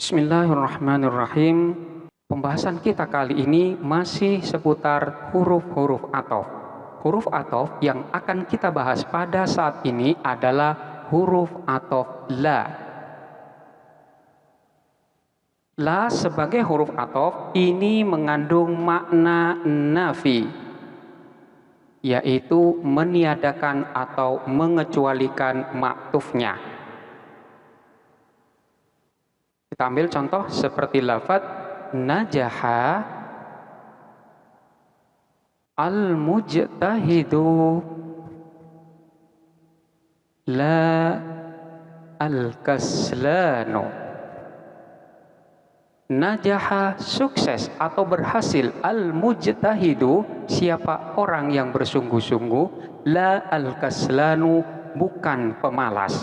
Bismillahirrahmanirrahim. Pembahasan kita kali ini masih seputar huruf-huruf athof. Huruf athof yang akan kita bahas pada saat ini adalah huruf athof la. La sebagai huruf athof ini mengandung makna nafi, yaitu meniadakan atau mengecualikan maktufnya. Kita ambil contoh seperti lafaz najaha al-mujtahidu la al-kaslanu. Najaha sukses atau berhasil, al-mujtahidu siapa orang yang bersungguh-sungguh, la al-kaslanu bukan pemalas.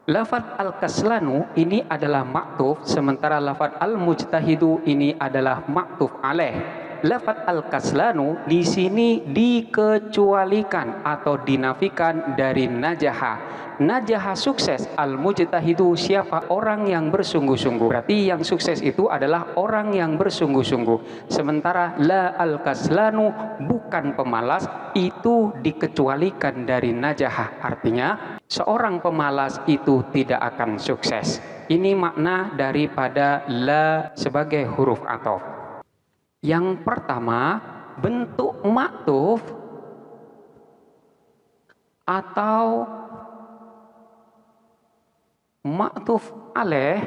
Lafaz al-kaslanu ini adalah maktuf, sementara lafaz al-mujtahidu ini adalah maktuf alaih. Lafaz al-kaslanu di sini dikecualikan atau dinafikan dari najaha. Najaha sukses, al-mujtahidu siapa orang yang bersungguh-sungguh. Berarti yang sukses itu adalah orang yang bersungguh-sungguh. Sementara la al-kaslanu bukan pemalas, itu dikecualikan dari najaha. Artinya seorang pemalas itu tidak akan sukses. Ini makna daripada la sebagai huruf athof. Yang pertama, bentuk maktuf atau maktuf alaih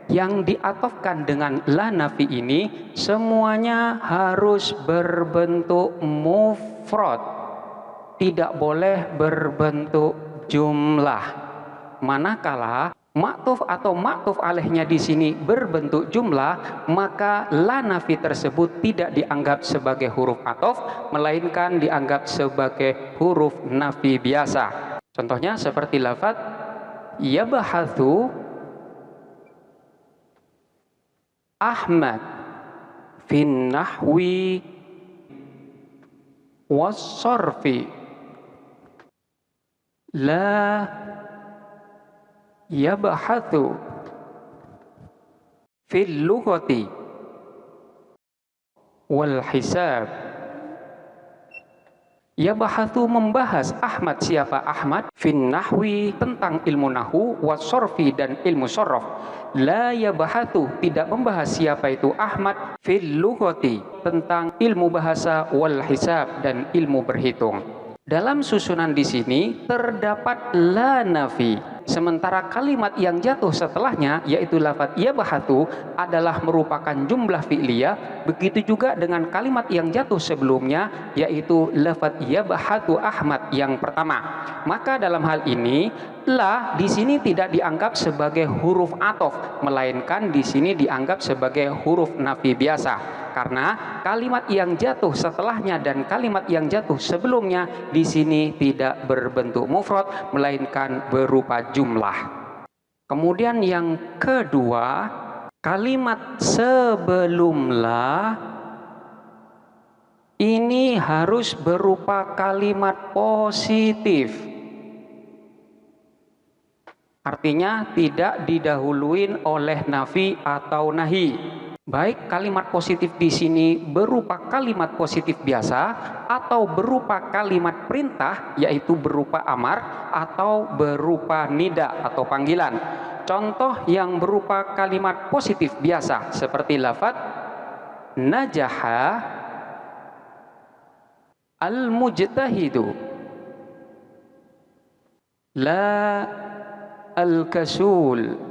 yang diatofkan dengan la nafi ini semuanya harus berbentuk mufrad, tidak boleh berbentuk jumlah. Manakala maktuf atau maktuf alaihnya di sini berbentuk jumlah, maka la nafi tersebut tidak dianggap sebagai huruf athof, melainkan dianggap sebagai huruf nafi biasa. Contohnya seperti lafaz yabhathu Ahmad fin nahwi was-sarfi la yabhathu fil lughati wal hisab. Yabhathu membahas Ahmad siapa Ahmad, fin nahwi tentang ilmu nahwu, was-sarfi dan ilmu sharaf. La yabhathu tidak membahas siapa itu Ahmad, fil lughati tentang ilmu bahasa, wal hisab dan ilmu berhitung. Dalam susunan di sini terdapat la nafi. Sementara kalimat yang jatuh setelahnya yaitu lafaz yabhathu adalah merupakan jumlah fi'liyah. Begitu juga dengan kalimat yang jatuh sebelumnya yaitu lafaz yabhathu Ahmad yang pertama. Maka dalam hal ini la di sini tidak dianggap sebagai huruf athof, melainkan di sini dianggap sebagai huruf nafi biasa. Karena kalimat yang jatuh setelahnya dan kalimat yang jatuh sebelumnya di sini tidak berbentuk mufrad, melainkan berupa jumlah. Kemudian yang kedua, kalimat sebelum la ini harus berupa kalimat positif. Artinya tidak didahului oleh nafi atau nahi. Baik kalimat positif di sini berupa kalimat positif biasa atau berupa kalimat perintah yaitu berupa amar atau berupa nida atau panggilan. Contoh yang berupa kalimat positif biasa seperti lafaz najaha al-mujtahidu la al-kasul.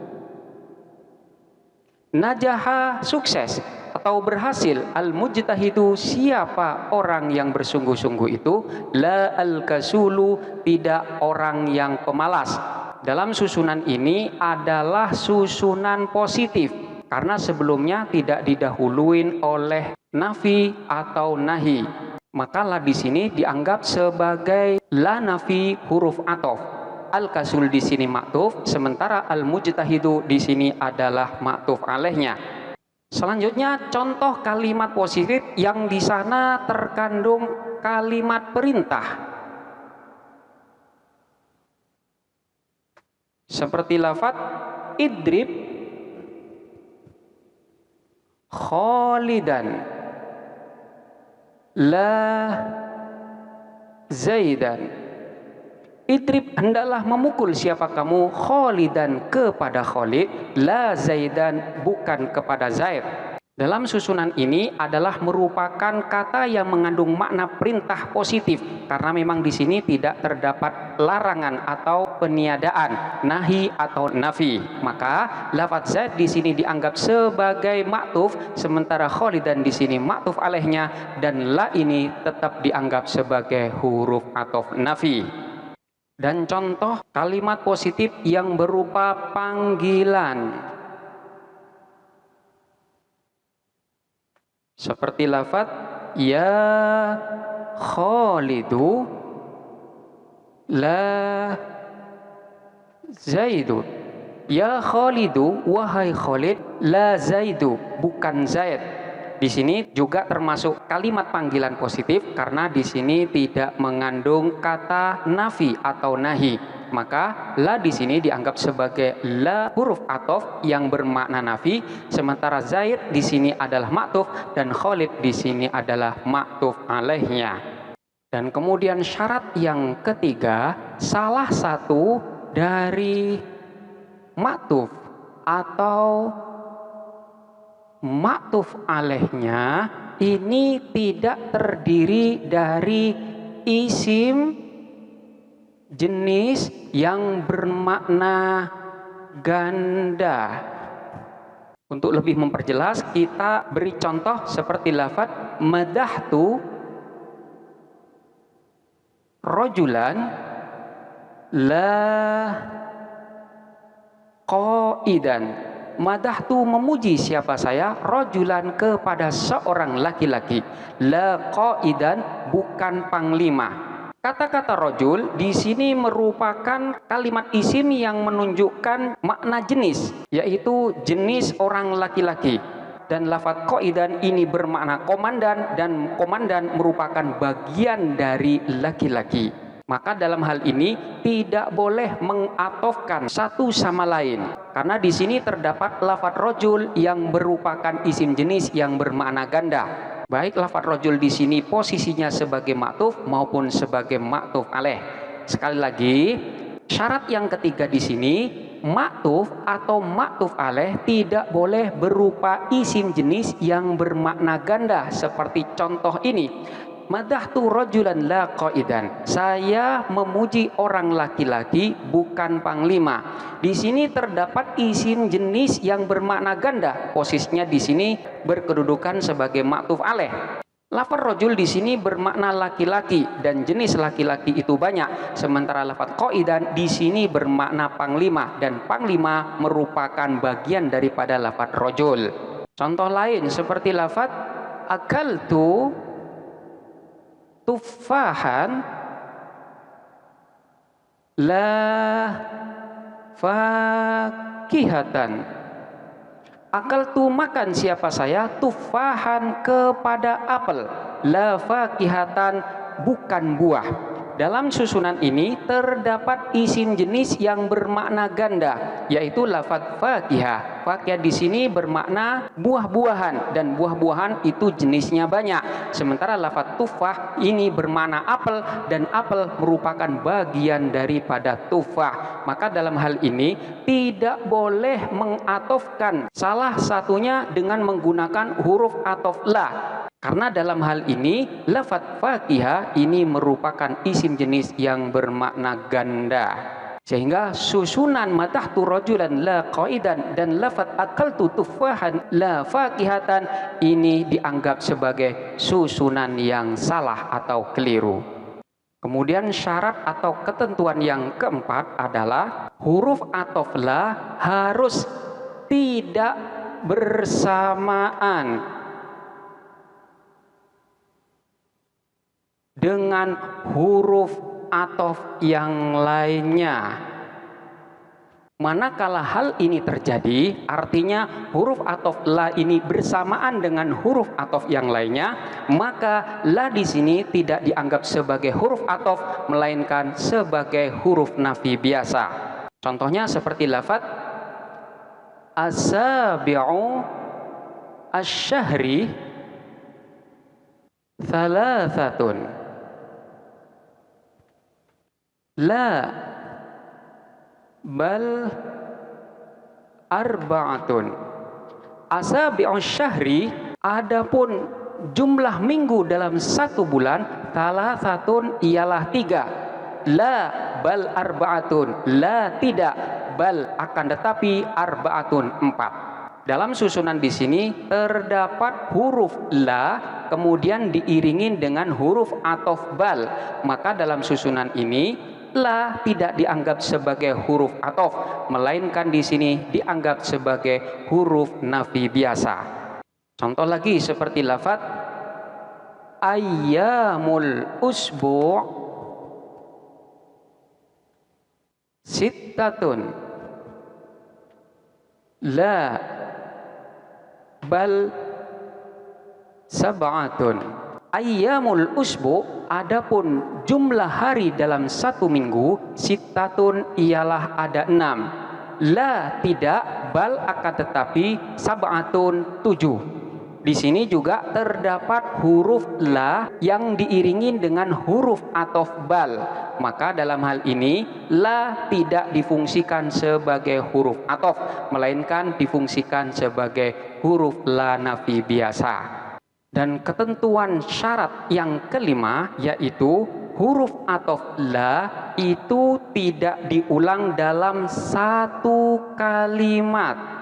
Najaha sukses atau berhasil, al-mujtahidu siapa orang yang bersungguh-sungguh itu, la al-kasulu tidak orang yang pemalas. Dalam susunan ini adalah susunan positif karena sebelumnya tidak didahului oleh nafi atau nahi. Maka la di sini dianggap sebagai la nafi huruf athof. Al-kasul di sini maktuf, sementara al-mujtahidu di sini adalah maktuf alaihnya. Selanjutnya contoh kalimat positif yang di sana terkandung kalimat perintah. Seperti lafaz idrib khalidan, la zaidan. Idrib, hendaklah memukul siapa kamu, khalidan kepada Khalid, la zaidan bukan kepada Zaid. Dalam susunan ini adalah merupakan kata yang mengandung makna perintah positif karena memang di sini tidak terdapat larangan atau peniadaan, nahi atau nafi. Maka lafaz Zaid di sini dianggap sebagai ma'tuf, sementara Khalidan di sini ma'tuf alaihnya, dan la ini tetap dianggap sebagai huruf ataf nafi. Dan contoh kalimat positif yang berupa panggilan seperti lafaz ya Khalidu la Zaidu. Ya Khalidu, wahai Khalid, la Zaidu, bukan Zaid. Di sini juga termasuk kalimat panggilan positif karena di sini tidak mengandung kata nafi atau nahi. Maka la di sini dianggap sebagai la huruf ataf yang bermakna nafi, sementara Zaid di sini adalah ma'tuf dan Khalid di sini adalah ma'tuf alaihnya. Dan kemudian syarat yang ketiga, salah satu dari ma'tuf atau ma'tuf alaihnya ini tidak terdiri dari isim jenis yang bermakna ganda. Untuk lebih memperjelas, kita beri contoh seperti lafaz madahtu rajulan la qaidan. Madahtu memuji siapa saya, rajulan kepada seorang laki-laki, la qaidan bukan panglima. Kata-kata rojul di sini merupakan kalimat isim yang menunjukkan makna jenis, yaitu jenis orang laki-laki. Dan lafaz qaidan ini bermakna komandan, dan komandan merupakan bagian dari laki-laki. Maka dalam hal ini tidak boleh mengatofkan satu sama lain, karena di sini terdapat lafaz rojul yang merupakan isim jenis yang bermakna ganda. Baik lafaz rojul di sini posisinya sebagai ma'tuf maupun sebagai ma'tuf alaih. Sekali lagi, syarat yang ketiga di sini, ma'tuf atau ma'tuf alaih tidak boleh berupa isim jenis yang bermakna ganda seperti contoh ini. Madahtu rajulan la qaidan. Saya memuji orang laki-laki bukan panglima. Di sini terdapat isim jenis yang bermakna ganda. Posisinya di sini berkedudukan sebagai ma'tuf alaih. Lafaz rajul di sini bermakna laki-laki dan jenis laki-laki itu banyak. Sementara lafaz qaidan di sini bermakna panglima dan panglima merupakan bagian daripada lafaz rajul. Contoh lain seperti lafaz akaltu tufahan la fakihatan. Akal tu makan siapa saya, tufahan kepada apel, la fakihatan bukan buah. Dalam susunan ini terdapat isim jenis yang bermakna ganda, yaitu lafaz fakihah. Fakihah di sini bermakna buah-buahan dan buah-buahan itu jenisnya banyak. Sementara lafaz tufah ini bermakna apel dan apel merupakan bagian daripada tufah. Maka dalam hal ini tidak boleh mengatofkan salah satunya dengan menggunakan huruf atof la. Karena dalam hal ini lafaz fakihah ini merupakan isim jenis yang bermakna ganda. Sehingga susunan madahtu rajulan la qaidan dan lafaz akaltu tufahan la fakihatan ini dianggap sebagai susunan yang salah atau keliru. Kemudian syarat atau ketentuan yang keempat adalah huruf atof la harus tidak bersamaan dengan huruf atof yang lainnya. Manakala hal ini terjadi, artinya huruf atof la ini bersamaan dengan huruf atof yang lainnya, maka la di sini tidak dianggap sebagai huruf atof, melainkan sebagai huruf nafi biasa. Contohnya seperti lafaz asabi'u asyahri thalathatun. La bal arba'atun. Asabi'us syahri, adapun jumlah minggu dalam satu bulan, thalathatun ialah 3. La bal arba'atun, la tidak, bal akan tetapi, arba'atun 4. Dalam susunan di sini terdapat huruf la kemudian diiringin dengan huruf athof bal. Maka dalam susunan ini la tidak dianggap sebagai huruf athof, melainkan di sini dianggap sebagai huruf nafi biasa. Contoh lagi seperti lafaz ayyamul usbu' sittatun la bal sab'atun. Ayyamul usbu, adapun jumlah hari dalam satu minggu, sittatun ialah ada 6. La tidak, bal akan tetapi, sab'atun 7. Di sini juga terdapat huruf la yang diiringi dengan huruf athof bal. Maka dalam hal ini la tidak difungsikan sebagai huruf athof, melainkan difungsikan sebagai huruf la nafi biasa. Dan ketentuan syarat yang kelima yaitu huruf athof la itu tidak diulang dalam satu kalimat.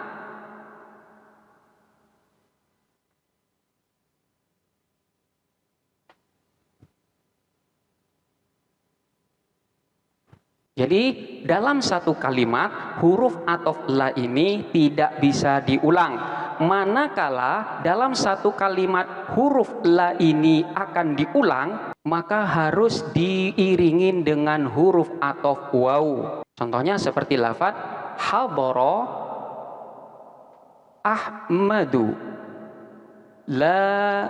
Jadi dalam satu kalimat huruf athof la ini tidak bisa diulang. Manakala dalam satu kalimat huruf la ini akan diulang, maka harus diiringin dengan huruf athof waw. Contohnya seperti lafaz hadara Ahmadu, la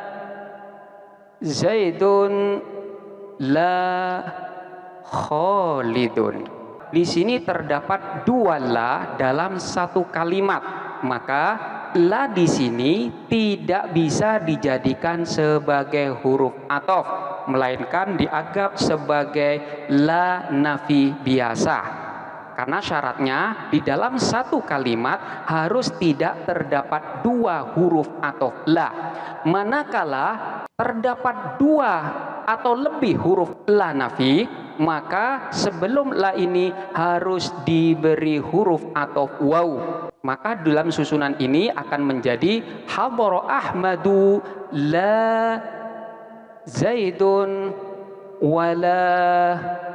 Zaidun, la Khalidun. Di sini terdapat 2 la dalam satu kalimat, maka la di sini tidak bisa dijadikan sebagai huruf athof, melainkan dianggap sebagai la nafi biasa. Karena syaratnya di dalam satu kalimat harus tidak terdapat 2 huruf athof la. Manakala terdapat 2 atau lebih huruf la nafi, maka sebelum la ini harus diberi huruf athof waw. Maka dalam susunan ini akan menjadi hadara Ahmadu la Zaidun wala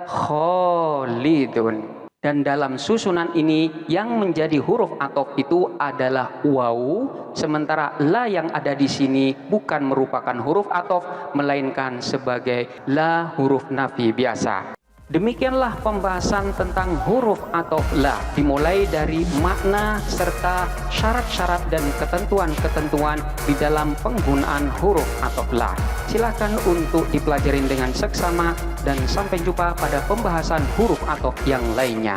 Khalidun. Dan dalam susunan ini yang menjadi huruf athof itu adalah waw, sementara la yang ada di sini bukan merupakan huruf athof, melainkan sebagai la huruf nafi biasa. Demikianlah pembahasan tentang huruf athof la, dimulai dari makna serta syarat-syarat dan ketentuan-ketentuan di dalam penggunaan huruf athof la. Silakan untuk dipelajarin dengan seksama dan sampai jumpa pada pembahasan huruf athof yang lainnya.